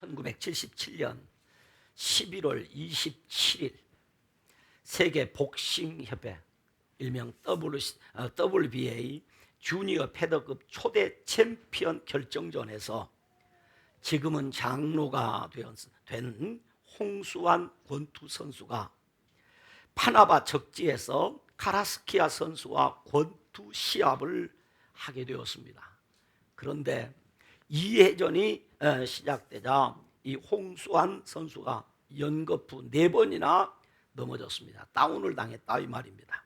1977년 11월 27일 세계 복싱협회 일명 WBA 주니어 패더급 초대 챔피언 결정전에서 지금은 장로가 된 홍수환 권투 선수가 파나바 적지에서 카라스키아 선수와 권투 시합을 하게 되었습니다. 그런데 2회전이 시작되자 이 홍수환 선수가 연거푸 4번이나 넘어졌습니다. 다운을 당했다 이 말입니다.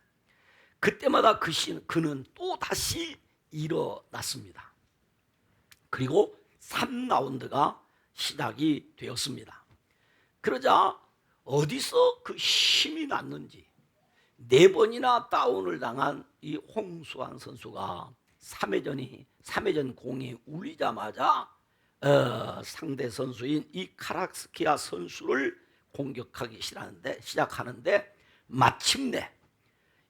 그때마다 그는 또 다시 일어났습니다. 그리고 3라운드가 시작이 되었습니다. 그러자 어디서 그 힘이 났는지 4번이나 다운을 당한 이 홍수환 선수가 3회전 공이 울리자마자 상대 선수인 이 카라스키아 선수를 공격하기 시작하는데 마침내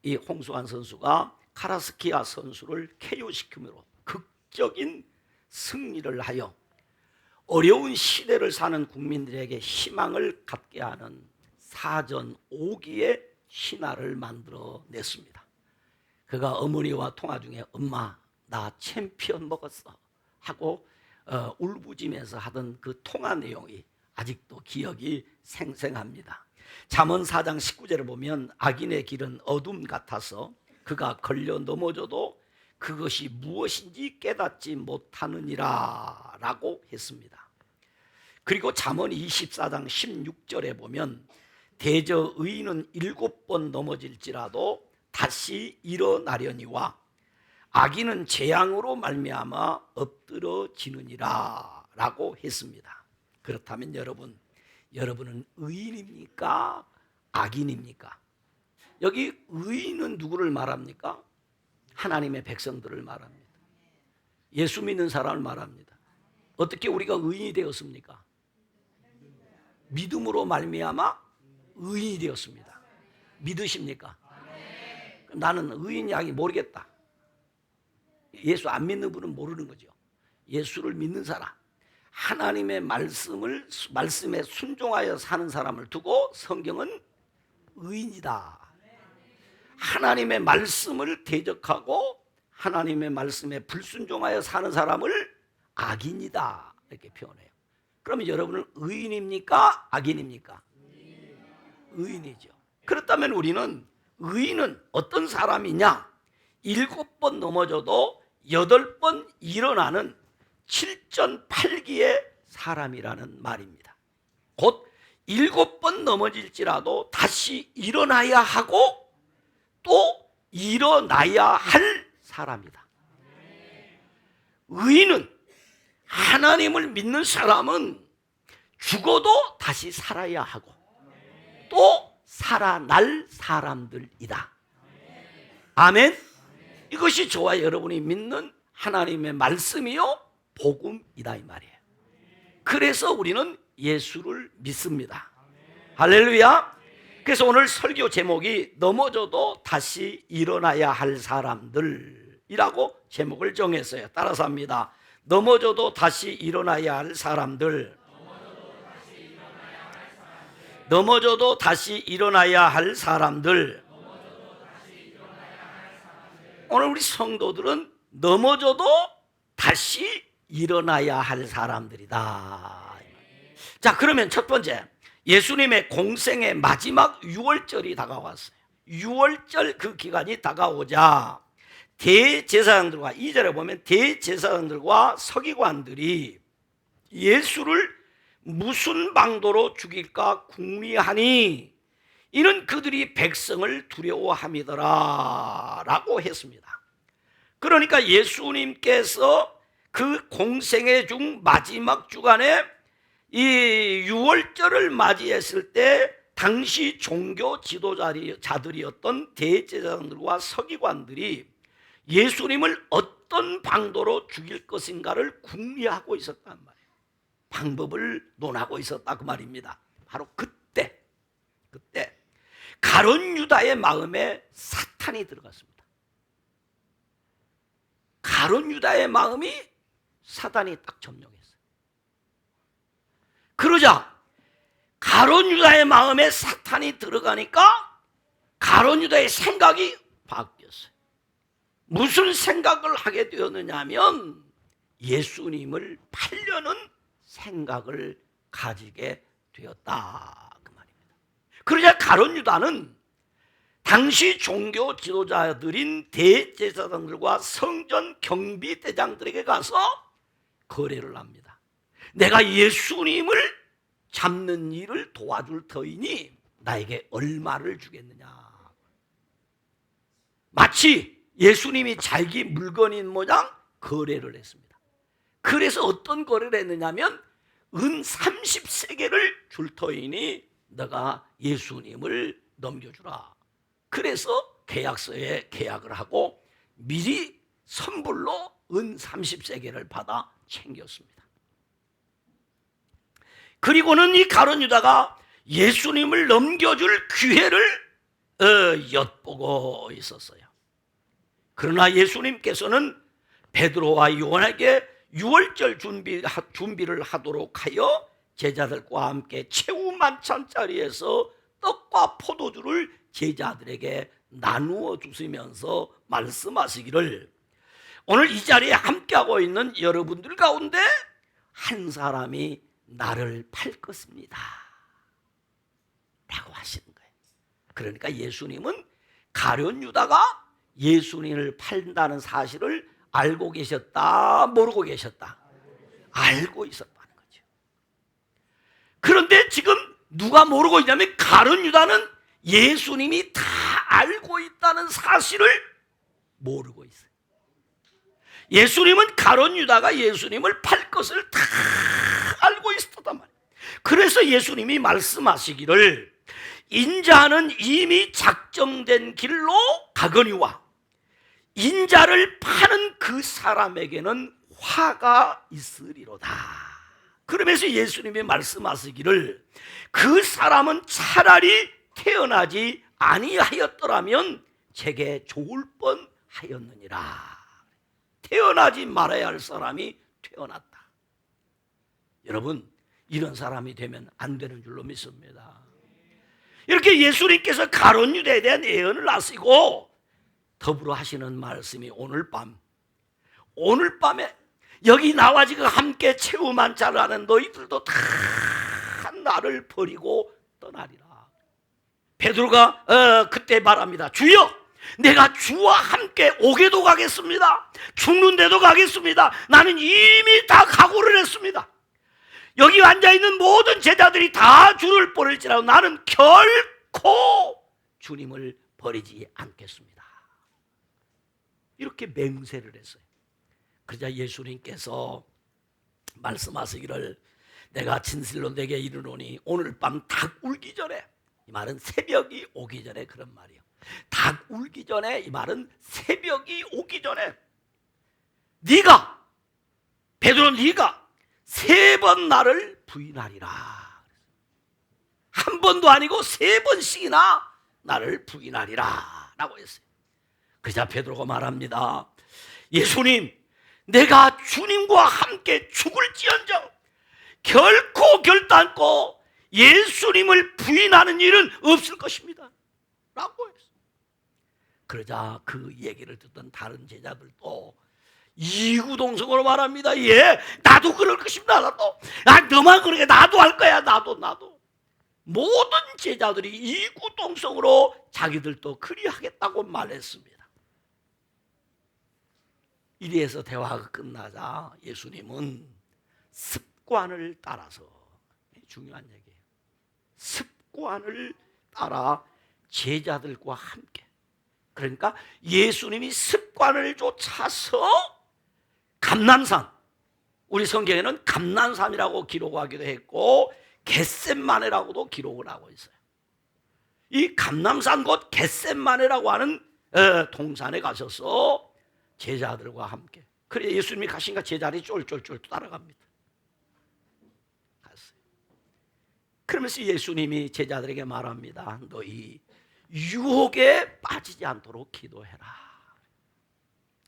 이 홍수환 선수가 카라스키아 선수를 KO시킴으로 극적인 승리를 하여 어려운 시대를 사는 국민들에게 희망을 갖게 하는 사전 5기의 신화를 만들어냈습니다. 그가 어머니와 통화 중에 엄마 나 챔피언 먹었어 하고 울부짖으면서 하던 그 통화 내용이 아직도 기억이 생생합니다. 잠언 4장 19절을 보면 악인의 길은 어둠 같아서 그가 걸려 넘어져도 그것이 무엇인지 깨닫지 못하느니라 라고 했습니다. 그리고 잠언 24장 16절에 보면 대저 의인은 7번 넘어질지라도 다시 일어나려니와 악인은 재앙으로 말미암아 엎드러지느니라 라고 했습니다. 그렇다면 여러분은 의인입니까? 악인입니까? 여기 의인은 누구를 말합니까? 하나님의 백성들을 말합니다. 예수 믿는 사람을 말합니다. 어떻게 우리가 의인이 되었습니까? 믿음으로 말미암아 의인이 되었습니다. 믿으십니까? 나는 의인이 아닌지 모르겠다. 예수 안 믿는 분은 모르는 거죠. 예수를 믿는 사람, 하나님의 말씀에 순종하여 사는 사람을 두고 성경은 의인이다. 하나님의 말씀을 대적하고 하나님의 말씀에 불순종하여 사는 사람을 악인이다 이렇게 표현해요. 그러면 여러분은 의인입니까? 악인입니까? 의인이죠. 그렇다면 우리는 의인은 어떤 사람이냐? 7번 넘어져도 8번 일어나는 7전8기의 사람이라는 말입니다. 곧 7번 넘어질지라도 다시 일어나야 하고 또 일어나야 할 사람이다. 의인은 하나님을 믿는 사람은 죽어도 다시 살아야 하고 또 살아날 사람들이다. 아멘. 이것이 저와 여러분이 믿는 하나님의 말씀이요 복음이다 이 말이에요. 그래서 우리는 예수를 믿습니다. 할렐루야. 그래서 오늘 설교 제목이 넘어져도 다시 일어나야 할 사람들이라고 제목을 정했어요. 따라서 합니다. 넘어져도 다시 일어나야 할 사람들. 넘어져도 다시 일어나야 할 사람들. 오늘 우리 성도들은 넘어져도 다시 일어나야 할 사람들이다. 자, 그러면 첫 번째, 예수님의 공생의 마지막 6월절이 다가왔어요. 6월절 그 기간이 다가오자 대제사장들과 2절에 보면 대제사장들과 서기관들이 예수를 무슨 방도로 죽일까 궁리하니 이는 그들이 백성을 두려워함이더라 라고 했습니다. 그러니까 예수님께서 그 공생의 중 마지막 주간에 이 6월절을 맞이했을 때 당시 종교 지도자들이었던 대제사장들과 서기관들이 예수님을 어떤 방도로 죽일 것인가를 궁리하고 있었단 말이에요. 방법을 논하고 있었다 그 말입니다. 바로 그때 가룟 유다의 마음에 사탄이 들어갔습니다. 가룟 유다의 마음이 사단이 딱 점령했어요. 그러자 가룟 유다의 마음에 사탄이 들어가니까 가룟 유다의 생각이 바뀌었어요. 무슨 생각을 하게 되었느냐 하면 예수님을 팔려는 생각을 가지게 되었다 그 말입니다. 그러자 가룟 유다는 당시 종교 지도자들인 대제사장들과 성전 경비대장들에게 가서 거래를 합니다. 내가 예수님을 잡는 일을 도와줄 터이니 나에게 얼마를 주겠느냐. 마치 예수님이 자기 물건인 모양 거래를 했습니다. 그래서 어떤 거래를 했느냐면 은 30세겔을 줄 터이니 너가 예수님을 넘겨주라. 그래서 계약서에 계약을 하고 미리 선불로 은 30세겔을 받아 챙겼습니다. 그리고는 이 가룟 유다가 예수님을 넘겨줄 기회를 엿보고 있었어요. 그러나 예수님께서는 베드로와 요한에게 유월절 준비를 하도록 하여 제자들과 함께 최후 만찬 자리에서 떡과 포도주를 제자들에게 나누어 주시면서 말씀하시기를 오늘 이 자리에 함께하고 있는 여러분들 가운데 한 사람이 나를 팔 것입니다 라고 하시는 거예요. 그러니까 예수님은 가룟 유다가 예수님을 판다는 사실을 알고 계셨다, 모르고 계셨다? 알고 있었다는 거죠. 그런데 지금 누가 모르고 있냐면 가룟 유다는 예수님이 다 알고 있다는 사실을 모르고 있어요. 예수님은 가룟 유다가 예수님을 팔 것을 다 알고 있었단 말이에요. 그래서 예수님이 말씀하시기를 인자는 이미 작정된 길로 가거니와 인자를 파는 그 사람에게는 화가 있으리로다. 그러면서 예수님이 말씀하시기를 그 사람은 차라리 태어나지 아니하였더라면 제게 좋을 뻔하였느니라. 태어나지 말아야 할 사람이 태어났다. 여러분, 이런 사람이 되면 안 되는 줄로 믿습니다. 이렇게 예수님께서 가룟 유다에 대한 예언을 하시고 더불어 하시는 말씀이 오늘 밤에 여기 나와 지금 함께 최후 만찬을 하는 너희들도 다 나를 버리고 떠나리라. 베드로가 그때 말합니다. 주여, 내가 주와 함께 오게도 가겠습니다. 죽는데도 가겠습니다. 나는 이미 다 각오를 했습니다. 여기 앉아있는 모든 제자들이 다 주를 버릴지라도 나는 결코 주님을 버리지 않겠습니다. 이렇게 맹세를 했어요. 그러자 예수님께서 말씀하시기를 내가 진실로 내게 이르노니 오늘 밤 닭 울기 전에, 이 말은 새벽이 오기 전에 그런 말이에요. 닭 울기 전에, 이 말은 새벽이 오기 전에 네가 베드로 네가 3번 나를 부인하리라. 한 번도 아니고 3번씩이나 나를 부인하리라 라고 했어요. 그러자 베드로가 말합니다. 예수님, 내가 주님과 함께 죽을지언정 결코 결단코 예수님을 부인하는 일은 없을 것입니다 라고 했어요. 그러자 그 얘기를 듣던 다른 제자들도 이구동성으로 말합니다. 예, 나도 그럴 것입니다. 나도. 너만 그러게 나도 할 거야. 나도. 모든 제자들이 이구동성으로 자기들도 그리하겠다고 말했습니다. 이래서 대화가 끝나자 예수님은 습관을 따라서, 중요한 얘기예요. 습관을 따라 제자들과 함께, 그러니까 예수님이 습관을 쫓아서 감난산, 우리 성경에는 감난산이라고 기록하기도 했고 겟셋마네라고도 기록을 하고 있어요. 이 감난산 곧 겟셋마네라고 하는 동산에 가셔서 제자들과 함께, 그래 예수님이 가신가 제자들이 쫄쫄쫄 따라갑니다. 갔어요. 그러면서 예수님이 제자들에게 말합니다. 너희 유혹에 빠지지 않도록 기도해라.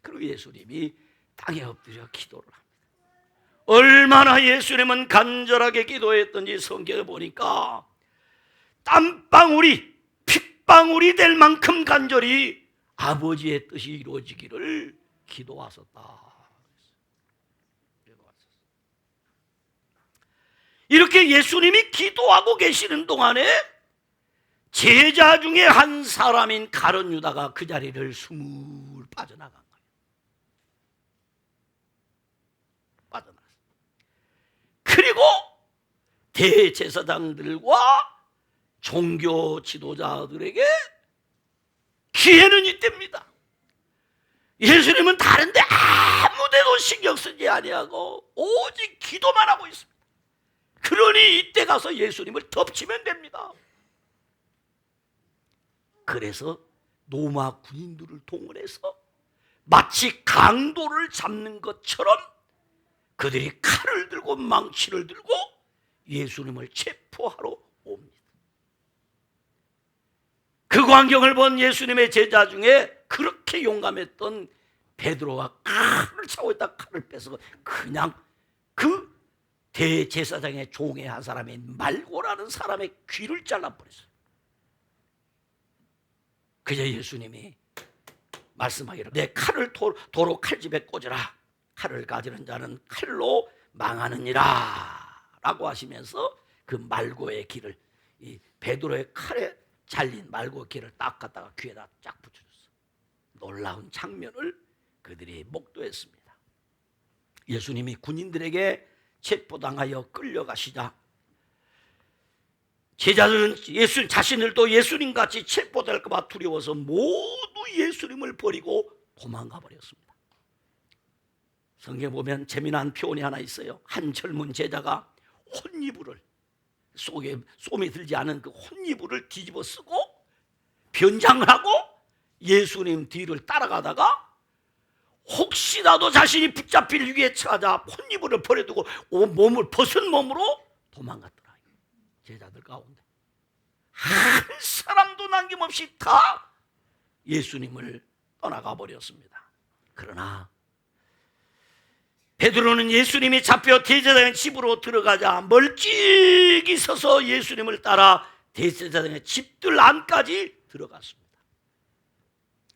그리고 예수님이 땅에 엎드려 기도를 합니다. 얼마나 예수님은 간절하게 기도했던지 성경에 보니까 땀방울이 핏방울이 될 만큼 간절히 아버지의 뜻이 이루어지기를 기도하셨다. 이렇게 예수님이 기도하고 계시는 동안에 제자 중에 한 사람인 가룟 유다가 그 자리를 스물 빠져나간 거예요. 빠져나갔어요. 그리고 대제사장들과 종교 지도자들에게 기회는 이때입니다. 예수님은 다른데 아무데도 신경 쓰지 아니하고 오직 기도만 하고 있습니다. 그러니 이때 가서 예수님을 덮치면 됩니다. 그래서 로마 군인들을 동원해서 마치 강도를 잡는 것처럼 그들이 칼을 들고 망치를 들고 예수님을 체포하러 옵니다. 그 광경을 본 예수님의 제자 중에 그렇게 용감했던 베드로가 칼을 차고 있다 칼을 빼서 그냥 그 대제사장의 종의 한 사람인 말고라는 사람의 귀를 잘라버렸어요. 그저 예수님이 말씀하기를 내 칼을 도로 칼집에 꽂으라. 칼을 가지는 자는 칼로 망하느니라 라고 하시면서 그 말고의 길을 이 베드로의 칼에 잘린 말고 길을 딱 갖다가 귀에다 쫙 붙여줬어요. 놀라운 장면을 그들이 목도했습니다. 예수님이 군인들에게 체포당하여 끌려가시자 제자들은 예수 자신들도 예수님같이 체포될까 봐 두려워서 모두 예수님을 버리고 도망가 버렸습니다. 성경에 보면 재미난 표현이 하나 있어요. 한 젊은 제자가 혼이불을 속에 솜이 들지 않은 그 혼이불을 뒤집어 쓰고 변장을 하고 예수님 뒤를 따라가다가 혹시라도 자신이 붙잡힐 위기에 처하자 혼이불을 버려두고 몸을 벗은 몸으로 도망갔더라. 제자들 가운데 한 사람도 남김없이 다 예수님을 떠나가 버렸습니다. 그러나 베드로는 예수님이 잡혀 대제사장의 집으로 들어가자 멀찍이 서서 예수님을 따라 대제사장의 집들 안까지 들어갔습니다.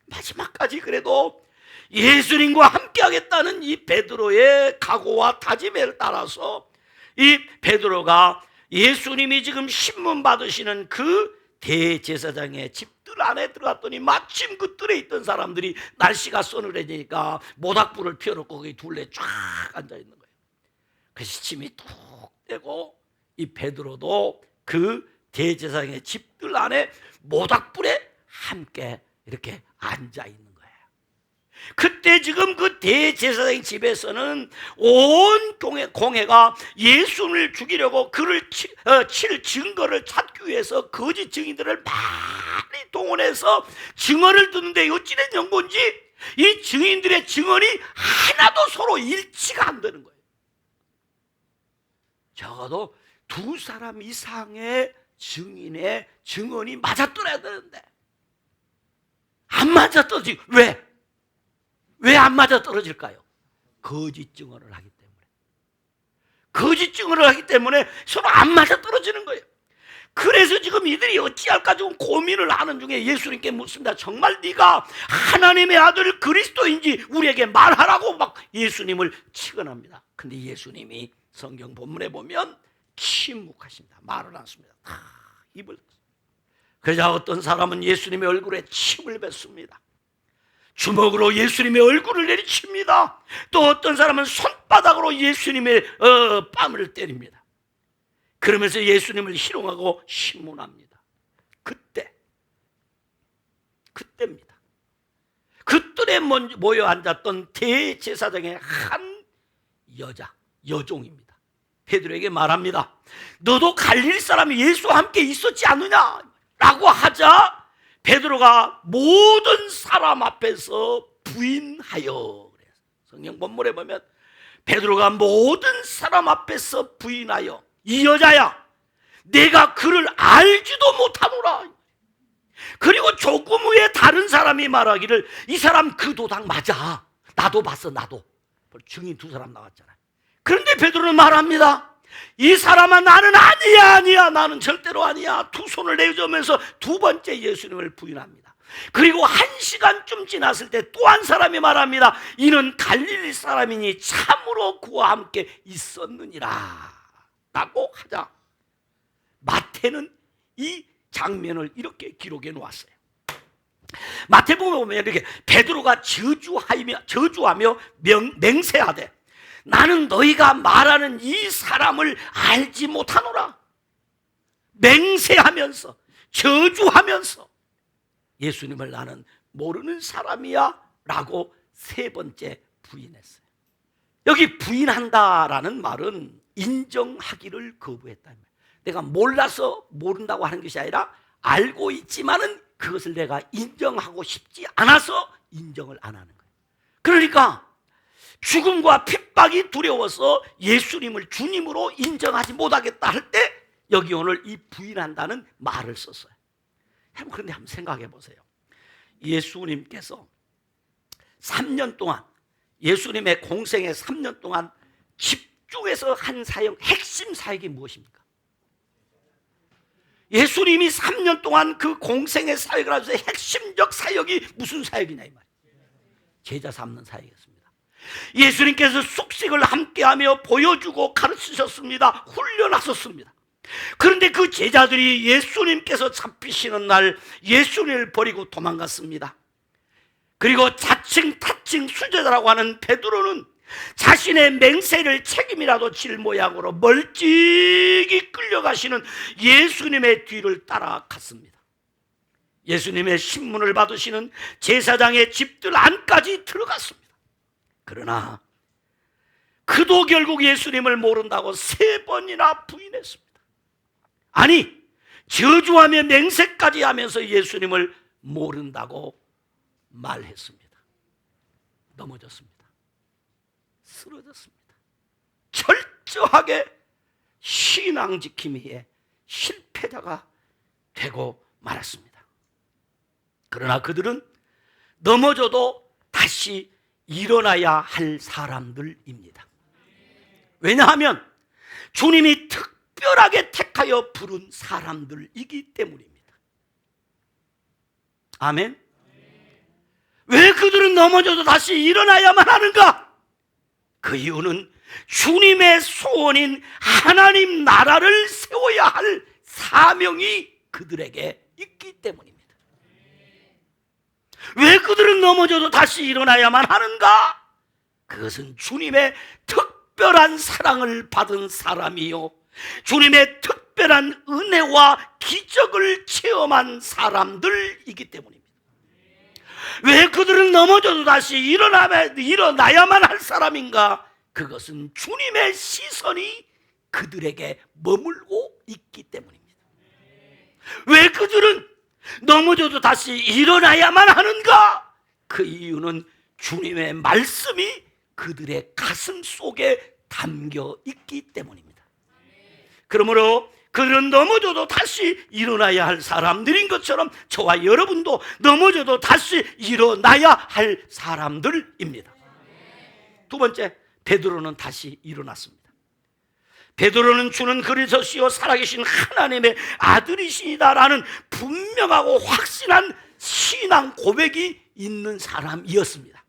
마지막까지 그래도 예수님과 함께 하겠다는 이 베드로의 각오와 다짐에 따라서 이 베드로가 예수님이 지금 신문 받으시는 그 대제사장의 집들 안에 들어갔더니 마침 그 뜰에 있던 사람들이 날씨가 서늘해지니까 모닥불을 피워놓고 거기 둘레 쫙 앉아있는 거예요. 그래서 침이 툭 떼고 이 베드로도 그 대제사장의 집들 안에 모닥불에 함께 이렇게 앉아있는 거예요. 그때 지금 그 대제사장의 집에서는 온 공회가 예수를 죽이려고 그를 칠 증거를 찾기 위해서 거짓 증인들을 많이 동원해서 증언을 듣는데 어찌된 연고인지 이 증인들의 증언이 하나도 서로 일치가 안 되는 거예요. 적어도 두 사람 이상의 증인의 증언이 맞아떨어야 되는데 안 맞아떨어지고 왜 안 맞아 떨어질까요? 거짓 증언을 하기 때문에. 거짓 증언을 하기 때문에 서로 안 맞아 떨어지는 거예요. 그래서 지금 이들이 어찌할까 지금 고민을 하는 중에 예수님께 묻습니다. 정말 네가 하나님의 아들 그리스도인지 우리에게 말하라고 막 예수님을 치근합니다. 근데 예수님이 성경 본문에 보면 침묵하십니다. 말을 않습니다. 다 입을 닫습니다. 그러자 어떤 사람은 예수님의 얼굴에 침을 뱉습니다. 주먹으로 예수님의 얼굴을 내리칩니다. 또 어떤 사람은 손바닥으로 예수님의 뺨을 때립니다. 그러면서 예수님을 희롱하고 신문합니다. 그때입니다. 그 뜰에 모여 앉았던 대제사장의 한 여종입니다. 베드로에게 말합니다. 너도 갈릴리 사람이 예수와 함께 있었지 않느냐? 라고 하자 베드로가 모든 사람 앞에서 부인하여, 성경 본문에 보면 베드로가 모든 사람 앞에서 부인하여 이 여자야 내가 그를 알지도 못하노라. 그리고 조금 후에 다른 사람이 말하기를 이 사람 그 도당 맞아. 나도 봤어. 나도. 증인 두 사람 나왔잖아요. 그런데 베드로는 말합니다. 이 사람아, 나는 아니야, 나는 절대로 아니야. 두 손을 내저으면서 두 번째 예수님을 부인합니다. 그리고 1시간쯤 지났을 때 또 한 사람이 말합니다. 이는 갈릴리 사람이니 참으로 그와 함께 있었느니라 라고 하자, 마태는 이 장면을 이렇게 기록해 놓았어요. 마태복음에 보면 이렇게 베드로가 저주하며 맹세하되 나는 너희가 말하는 이 사람을 알지 못하노라. 맹세하면서 저주하면서 예수님을 나는 모르는 사람이야 라고 세 번째 부인했어요. 여기 부인한다라는 말은 인정하기를 거부했다. 내가 몰라서 모른다고 하는 것이 아니라 알고 있지만은 그것을 내가 인정하고 싶지 않아서 인정을 안 하는 거예요. 그러니까 죽음과 핍박이 두려워서 예수님을 주님으로 인정하지 못하겠다 할 때 여기 오늘 이 부인한다는 말을 썼어요. 그런데 한번 생각해 보세요. 예수님께서 3년 동안, 예수님의 공생의 3년 동안 집중해서 한 사역, 핵심 사역이 무엇입니까? 예수님이 3년 동안 그 공생의 사역을 하셔서 핵심적 사역이 무슨 사역이냐 이 말이에요. 제자 삼는 사역이었습니다. 예수님께서 숙식을 함께하며 보여주고 가르치셨습니다. 훈련하셨습니다. 그런데 그 제자들이 예수님께서 잡히시는 날 예수님을 버리고 도망갔습니다. 그리고 자칭 타칭 수제자라고 하는 베드로는 자신의 맹세를 책임이라도 질 모양으로 멀찍이 끌려가시는 예수님의 뒤를 따라갔습니다. 예수님의 신문을 받으시는 제사장의 집들 안까지 들어갔습니다. 그러나 그도 결국 예수님을 모른다고 3번이나 부인했습니다. 아니, 저주하며 맹세까지 하면서 예수님을 모른다고 말했습니다. 넘어졌습니다. 쓰러졌습니다. 철저하게 신앙 지킴이에 실패자가 되고 말았습니다. 그러나 그들은 넘어져도 다시 일어나야 할 사람들입니다. 왜냐하면 주님이 특별하게 택하여 부른 사람들이기 때문입니다. 아멘. 왜 그들은 넘어져도 다시 일어나야만 하는가? 그 이유는 주님의 소원인 하나님 나라를 세워야 할 사명이 그들에게 있기 때문입니다. 왜 그들은 넘어져도 다시 일어나야만 하는가? 그것은 주님의 특별한 사랑을 받은 사람이요, 주님의 특별한 은혜와 기적을 체험한 사람들이기 때문입니다. 왜 그들은 넘어져도 다시 일어나야만 할 사람인가? 그것은 주님의 시선이 그들에게 머물고 있기 때문입니다. 왜 그들은 넘어져도 다시 일어나야만 하는가? 그 이유는 주님의 말씀이 그들의 가슴 속에 담겨 있기 때문입니다. 그러므로 그들은 넘어져도 다시 일어나야 할 사람들인 것처럼 저와 여러분도 넘어져도 다시 일어나야 할 사람들입니다. 두 번째, 베드로는 다시 일어났습니다. 베드로는 주는 그리스도시요 살아계신 하나님의 아들이시다라는 분명하고 확신한 신앙 고백이 있는 사람이었습니다.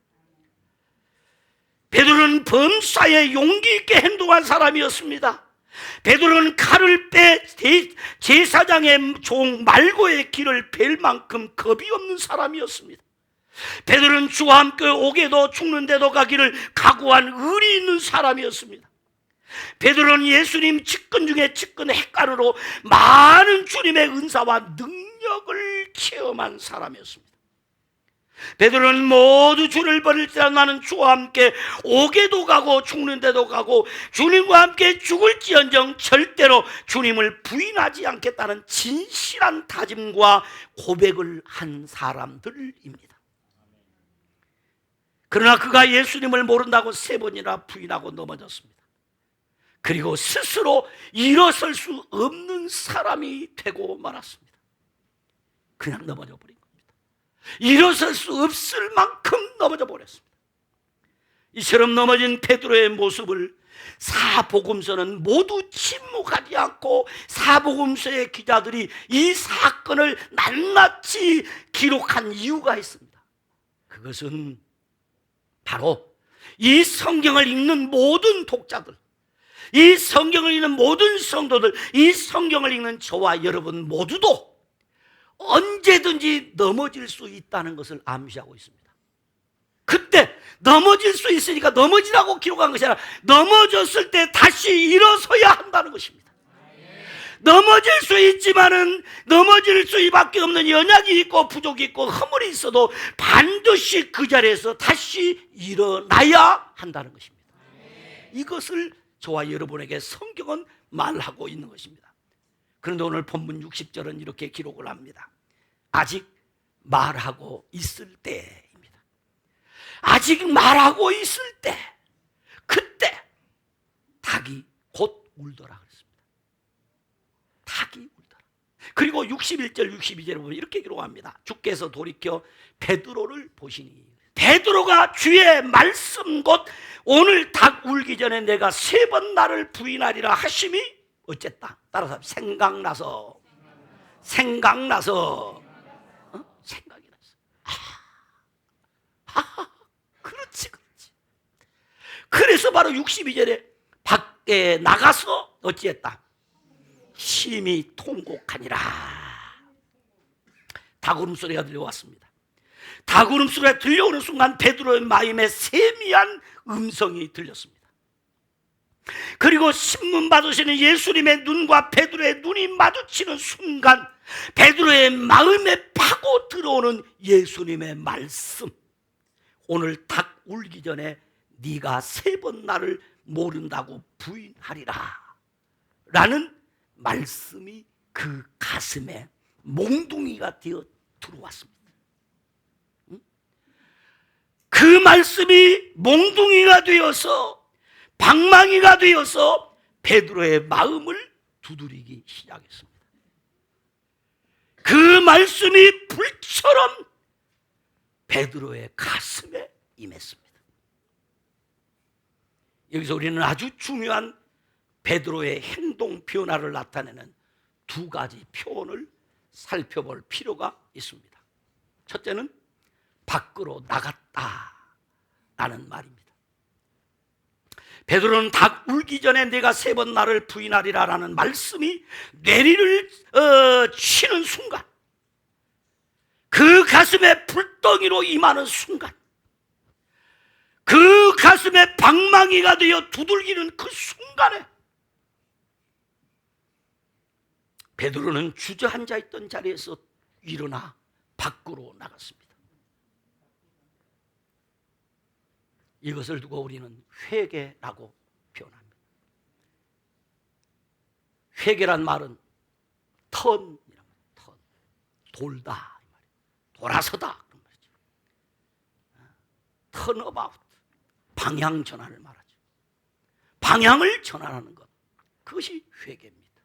베드로는 범사에 용기 있게 행동한 사람이었습니다. 베드로는 칼을 빼 제사장의 종 말고의 길을 뺄 만큼 겁이 없는 사람이었습니다. 베드로는 주와 함께 오게도 죽는데도 가기를 각오한 의리 있는 사람이었습니다. 베드로는 예수님 측근 중에 측근 핵간으로 많은 주님의 은사와 능력을 체험한 사람이었습니다. 베드로는 모두 주를 버릴지라 나는 주와 함께 오게도 가고 죽는데도 가고 주님과 함께 죽을지언정 절대로 주님을 부인하지 않겠다는 진실한 다짐과 고백을 한 사람들입니다. 그러나 그가 예수님을 모른다고 3번이나 부인하고 넘어졌습니다. 그리고 스스로 일어설 수 없는 사람이 되고 말았습니다. 그냥 넘어져 버린 겁니다. 일어설 수 없을 만큼 넘어져 버렸습니다. 이처럼 넘어진 베드로의 모습을 사복음서는 모두 침묵하지 않고 사복음서의 기자들이 이 사건을 낱낱이 기록한 이유가 있습니다. 그것은 바로 이 성경을 읽는 모든 독자들, 이 성경을 읽는 모든 성도들, 이 성경을 읽는 저와 여러분 모두도 언제든지 넘어질 수 있다는 것을 암시하고 있습니다. 그때 넘어질 수 있으니까 넘어지라고 기록한 것이 아니라 넘어졌을 때 다시 일어서야 한다는 것입니다. 넘어질 수 있지만은 넘어질 수밖에 없는 연약이 있고 부족이 있고 허물이 있어도 반드시 그 자리에서 다시 일어나야 한다는 것입니다. 이것을 저와 여러분에게 성경은 말하고 있는 것입니다. 그런데 오늘 본문 60절은 이렇게 기록을 합니다. 아직 말하고 있을 때입니다. 아직 말하고 있을 때, 그때 닭이 곧 울더라 그랬습니다. 닭이 울더라. 그리고 61절 62절에 보면 이렇게 기록합니다. 주께서 돌이켜 베드로를 보시니, 베드로가 주의 말씀 곧 오늘 닭 울기 전에 내가 3번 나를 부인하리라 하심이 어쨌다. 따라서 생각나서 생각이 났어. 그렇지. 그래서 바로 62절에 밖에 나가서 어찌했다? 심히 통곡하니라. 닭울음소리가 들려왔습니다. 닭울음소리가 들려오는 순간 베드로의 마음에 세미한 음성이 들렸습니다. 그리고 신문 받으시는 예수님의 눈과 베드로의 눈이 마주치는 순간 베드로의 마음에 파고 들어오는 예수님의 말씀, 오늘 닭 울기 전에 네가 3번 나를 모른다고 부인하리라 라는 말씀이 그 가슴에 몽둥이가 되어 들어왔습니다. 그 말씀이 몽둥이가 되어서 방망이가 되어서 베드로의 마음을 두드리기 시작했습니다. 그 말씀이 불처럼 베드로의 가슴에 임했습니다. 여기서 우리는 아주 중요한 베드로의 행동 변화를 나타내는 2가지 표현을 살펴볼 필요가 있습니다. 첫째는 밖으로 나갔다라는 말입니다. 베드로는 닭 울기 전에 내가 3번 나를 부인하리라라는 말씀이 뇌리를 치는 순간, 그 가슴에 불덩이로 임하는 순간, 그 가슴에 방망이가 되어 두들기는 그 순간에 베드로는 주저앉아 있던 자리에서 일어나 밖으로 나갔습니다. 이것을 두고 우리는 회개라고 표현합니다. 회개란 말은 턴, 돌다, 돌아서다 그런 말이죠. 턴어바웃, 방향 전환을 말하죠. 방향을 전환하는 것, 그것이 회개입니다.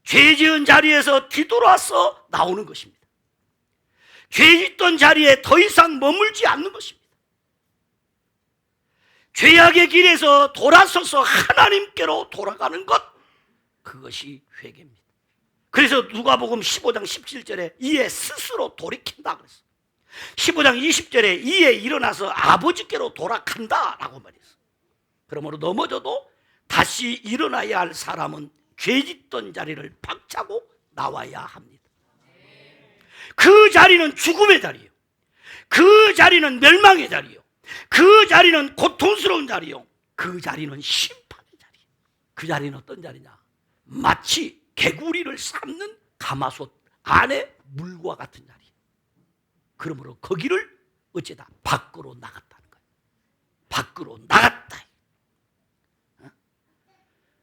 죄 지은 자리에서 뒤돌아서 나오는 것입니다. 죄 짓던 자리에 더 이상 머물지 않는 것입니다. 죄악의 길에서 돌아서서 하나님께로 돌아가는 것, 그것이 회개입니다. 그래서 누가복음 15장 17절에 이에 스스로 돌이킨다 그랬어요. 15장 20절에 이에 일어나서 아버지께로 돌아간다 라고 말했어요. 그러므로 넘어져도 다시 일어나야 할 사람은 죄 짓던 자리를 박차고 나와야 합니다. 그 자리는 죽음의 자리예요. 그 자리는 멸망의 자리예요. 그 자리는 고통스러운 자리요. 그 자리는 심판의 자리예요. 그 자리는 어떤 자리냐? 마치 개구리를 삶는 가마솥 안에 물과 같은 자리예요. 그러므로 거기를 어째다? 밖으로 나갔다는 거예요. 밖으로 나갔다.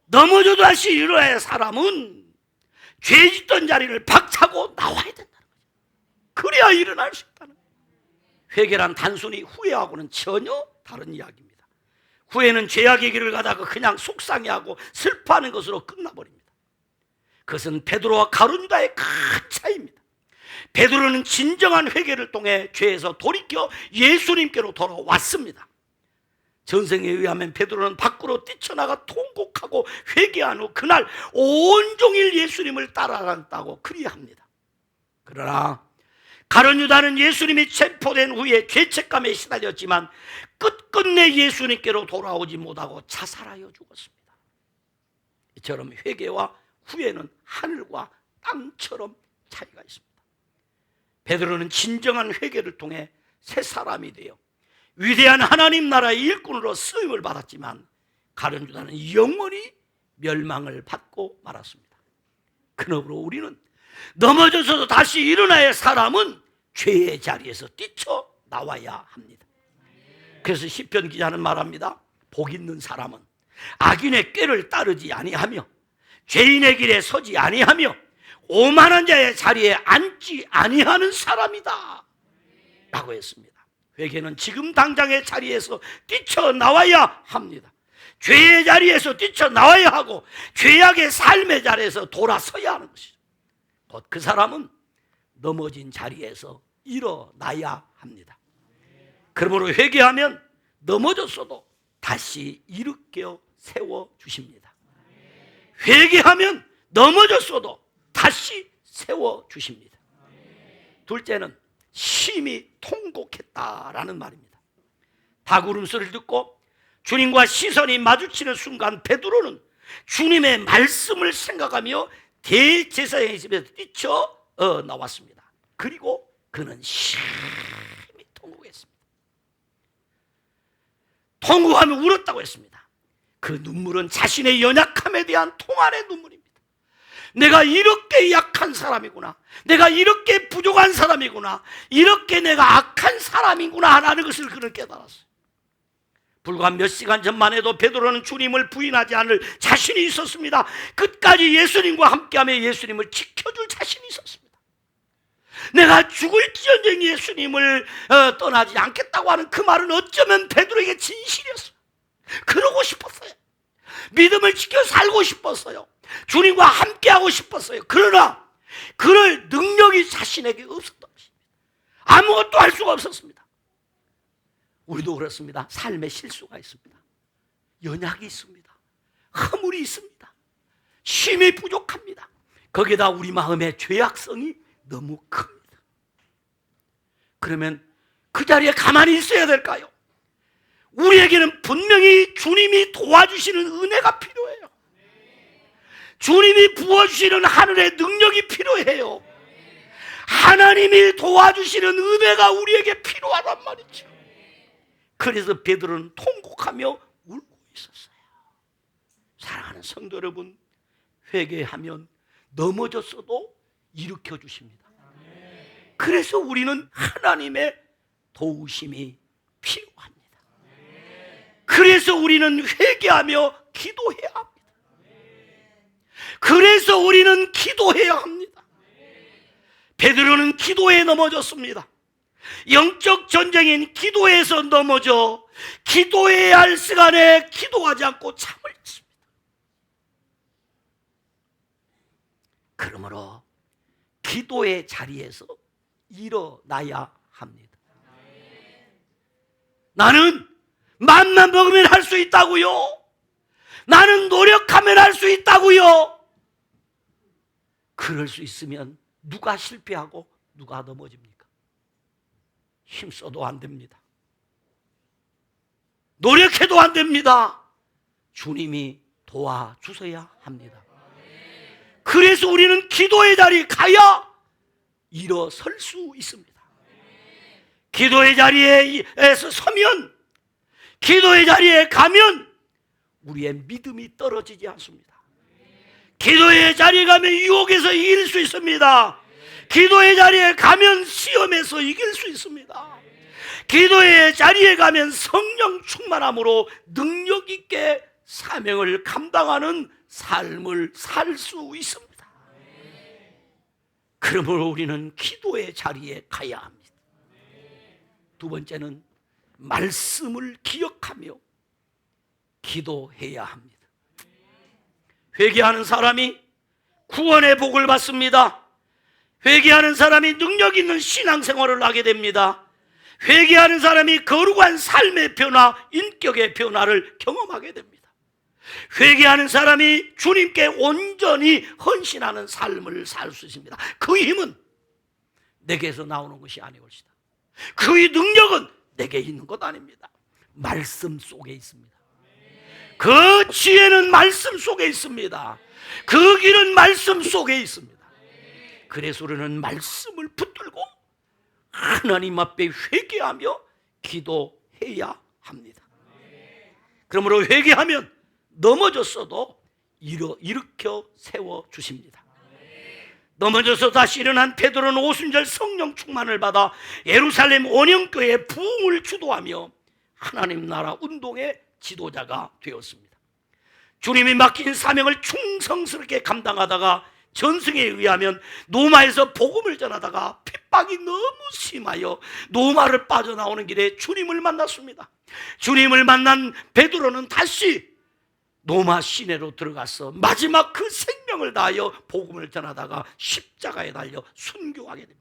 넘어져도 다시 일어나야 할 사람은 죄 짓던 자리를 박차고 나와야 된다는 거예요. 그래야 일어날 수 있다는 거예요. 회개란 단순히 후회하고는 전혀 다른 이야기입니다. 후회는 죄악의 길을 가다가 그냥 속상해하고 슬퍼하는 것으로 끝나버립니다. 그것은 베드로와 가룟유다의 큰 차이입니다. 베드로는 진정한 회개를 통해 죄에서 돌이켜 예수님께로 돌아왔습니다. 전생에 의하면 베드로는 밖으로 뛰쳐나가 통곡하고 회개한 후 그날 온종일 예수님을 따라다녔다고 그리합니다. 그러나 가룟 유다는 예수님이 체포된 후에 죄책감에 시달렸지만 끝끝내 예수님께로 돌아오지 못하고 자살하여 죽었습니다. 이처럼 회개와 후회는 하늘과 땅처럼 차이가 있습니다. 베드로는 진정한 회개를 통해 새 사람이 되어 위대한 하나님 나라의 일꾼으로 쓰임을 받았지만 가룟 유다는 영원히 멸망을 받고 말았습니다. 그러므로 우리는 넘어져서도 다시 일어나야 할 사람은 죄의 자리에서 뛰쳐나와야 합니다. 그래서 시편 기자는 말합니다. 복 있는 사람은 악인의 꾀를 따르지 아니하며 죄인의 길에 서지 아니하며 오만한 자의 자리에 앉지 아니하는 사람이다 라고 했습니다. 회개는 지금 당장의 자리에서 뛰쳐나와야 합니다. 죄의 자리에서 뛰쳐나와야 하고 죄악의 삶의 자리에서 돌아서야 하는 것이죠. 곧 그 사람은 넘어진 자리에서 일어나야 합니다. 그러므로 회개하면 넘어졌어도 다시 일으켜 세워주십니다. 회개하면 넘어졌어도 다시 세워주십니다. 둘째는 심히 통곡했다라는 말입니다. 닭울음소리를 듣고 주님과 시선이 마주치는 순간 베드로는 주님의 말씀을 생각하며 대제사장의 집에서 뛰쳐 나왔습니다. 그리고 그는 심히 통곡했습니다. 통곡하며 울었다고 했습니다. 그 눈물은 자신의 연약함에 대한 통안의 눈물입니다. 내가 이렇게 약한 사람이구나, 내가 이렇게 부족한 사람이구나, 이렇게 내가 악한 사람이구나 라는 것을 그는 깨달았어요. 불과 몇 시간 전만 해도 베드로는 주님을 부인하지 않을 자신이 있었습니다. 끝까지 예수님과 함께하며 예수님을 지켜줄 자신이 있었습니다. 내가 죽을지언정 예수님을 떠나지 않겠다고 하는 그 말은 어쩌면 베드로에게 진실이었어요. 그러고 싶었어요. 믿음을 지켜 살고 싶었어요. 주님과 함께하고 싶었어요. 그러나 그럴 능력이 자신에게 없었던 것입니다. 아무것도 할 수가 없었습니다. 우리도 그렇습니다. 삶에 실수가 있습니다. 연약이 있습니다. 허물이 있습니다. 힘이 부족합니다. 거기다 우리 마음의 죄악성이 너무 큽니다. 그러면 그 자리에 가만히 있어야 될까요? 우리에게는 분명히 주님이 도와주시는 은혜가 필요해요. 주님이 부어주시는 하늘의 능력이 필요해요. 하나님이 도와주시는 은혜가 우리에게 필요하단 말이죠. 그래서 베드로는 통곡하며 울고 있었어요. 사랑하는 성도 여러분, 회개하면 넘어졌어도 일으켜 주십니다. 그래서 우리는 하나님의 도우심이 필요합니다. 그래서 우리는 회개하며 기도해야 합니다. 그래서 우리는 기도해야 합니다. 베드로는 기도에 넘어졌습니다. 영적 전쟁인 기도에서 넘어져 기도해야 할 시간에 기도하지 않고 잠을 잤습니다. 그러므로 기도의 자리에서 일어나야 합니다. 나는 맘만 먹으면 할 수 있다고요? 나는 노력하면 할 수 있다고요? 그럴 수 있으면 누가 실패하고 누가 넘어집니까? 힘써도 안 됩니다. 노력해도 안 됩니다. 주님이 도와주셔야 합니다. 그래서 우리는 기도의 자리에 가야 일어설 수 있습니다. 기도의 자리에서 서면, 기도의 자리에 가면 우리의 믿음이 떨어지지 않습니다. 기도의 자리에 가면 유혹에서 이길 수 있습니다. 기도의 자리에 가면 시험에서 이길 수 있습니다. 기도의 자리에 가면 성령 충만함으로 능력 있게 사명을 감당하는 삶을 살 수 있습니다. 그러므로 우리는 기도의 자리에 가야 합니다. 두 번째는 말씀을 기억하며 기도해야 합니다. 회개하는 사람이 구원의 복을 받습니다. 회개하는 사람이 능력 있는 신앙생활을 하게 됩니다. 회개하는 사람이 거룩한 삶의 변화, 인격의 변화를 경험하게 됩니다. 회개하는 사람이 주님께 온전히 헌신하는 삶을 살 수 있습니다. 그 힘은 내게서 나오는 것이 아니올시다. 그의 능력은 내게 있는 것 아닙니다. 말씀 속에 있습니다. 그 지혜는 말씀 속에 있습니다. 그 길은 말씀 속에 있습니다. 그래서 우리는 말씀을 붙들고 하나님 앞에 회개하며 기도해야 합니다. 그러므로 회개하면 넘어졌어도 일으켜 세워주십니다. 넘어져서 다시 일어난 베드로는 오순절 성령 충만을 받아 예루살렘 원형교회의 부흥을 주도하며 하나님 나라 운동의 지도자가 되었습니다. 주님이 맡긴 사명을 충성스럽게 감당하다가 전승에 의하면 노마에서 복음을 전하다가 핍박이 너무 심하여 노마를 빠져나오는 길에 주님을 만났습니다. 주님을 만난 베드로는 다시 노마 시내로 들어가서 마지막 그 생명을 다하여 복음을 전하다가 십자가에 달려 순교하게 됩니다.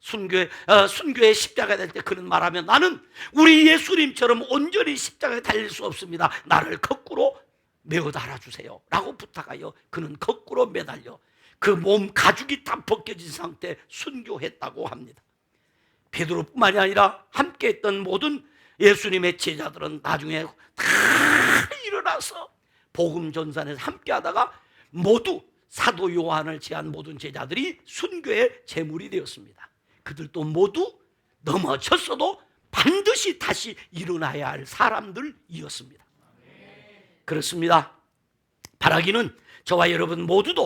순교의 십자가에 달 때 그는 말하면 나는 우리 예수님처럼 온전히 십자가에 달릴 수 없습니다. 나를 거꾸로 매어 달아주세요 라고 부탁하여 그는 거꾸로 매달려 그 몸 가죽이 다 벗겨진 상태 순교했다고 합니다. 베드로뿐만이 아니라 함께했던 모든 예수님의 제자들은 나중에 다 일어나서 복음 전산에서 함께하다가 모두 사도 요한을 제한 모든 제자들이 순교의 제물이 되었습니다. 그들도 모두 넘어졌어도 반드시 다시 일어나야 할 사람들이었습니다. 그렇습니다. 바라기는 저와 여러분 모두도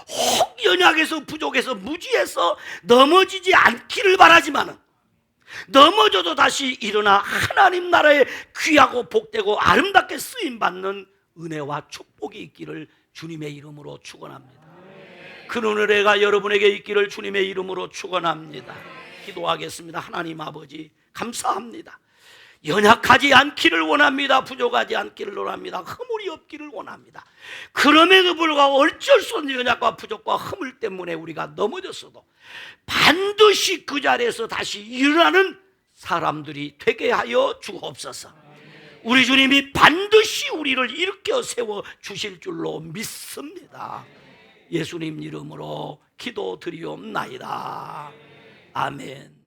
혹 연약해서 부족해서 무지해서 넘어지지 않기를 바라지만은 넘어져도 다시 일어나 하나님 나라에 귀하고 복되고 아름답게 쓰임받는 은혜와 축복이 있기를 주님의 이름으로 축원합니다. 그 은혜가 여러분에게 있기를 주님의 이름으로 축원합니다. 기도하겠습니다. 하나님 아버지 감사합니다. 연약하지 않기를 원합니다. 부족하지 않기를 원합니다. 허물이 없기를 원합니다. 그럼에도 불구하고 어쩔 수 없는 연약과 부족과 허물 때문에 우리가 넘어졌어도 반드시 그 자리에서 다시 일어나는 사람들이 되게 하여 주옵소서. 우리 주님이 반드시 우리를 일으켜 세워 주실 줄로 믿습니다. 예수님 이름으로 기도드리옵나이다. 아멘.